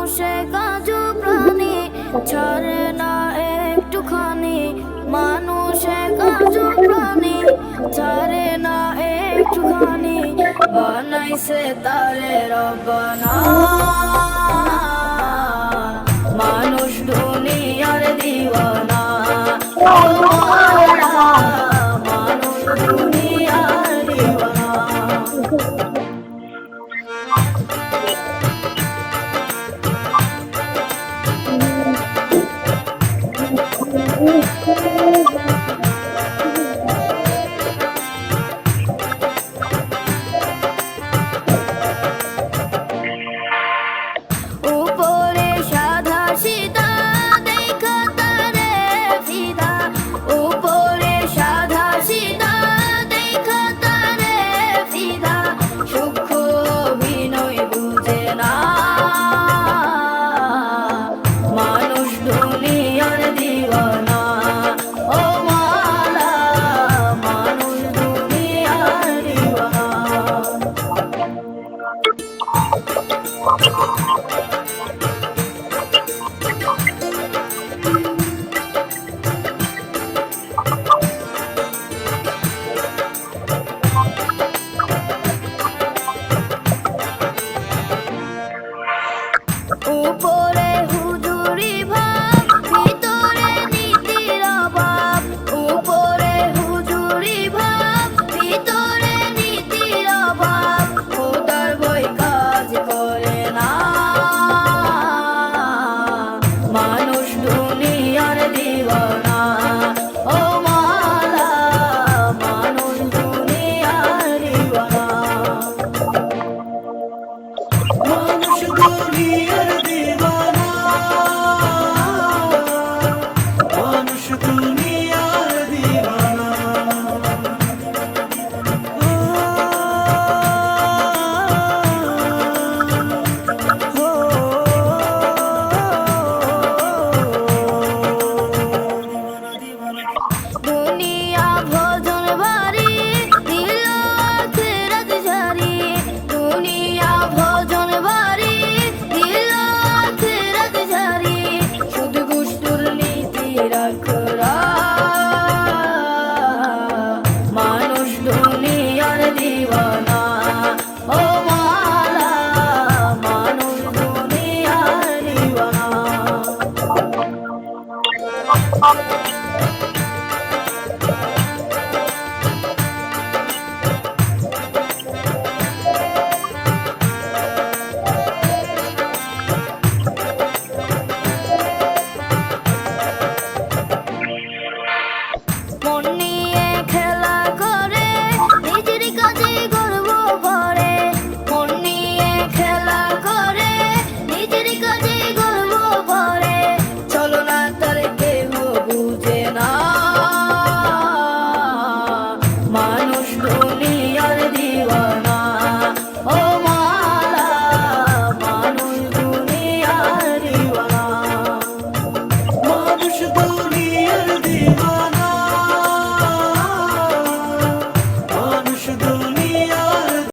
মানুষে কাজু প্রাণী ছাড়ে না একটুখানি, মানুষে কাজু প্রাণী ছাড়ে না একটুখানি, বানাইছে তারে রব্বানা। মানুষ দুনিয়ার দিওয়ানা, মানুষ দুনিয়ার দিওয়ানা। উপরে সাদা সিধা দেখা তারে ফিদা, উপরে সাদা সিধা দেখা তারে ফিদা, সূক্ষ্ম বিনয় বুঝে না। মানুষ দুনিয়ার দিওয়ানা, ও মাওলা, মানুষ দুনিয়ার দিওয়ানা। উপরে হুজুরি ভাই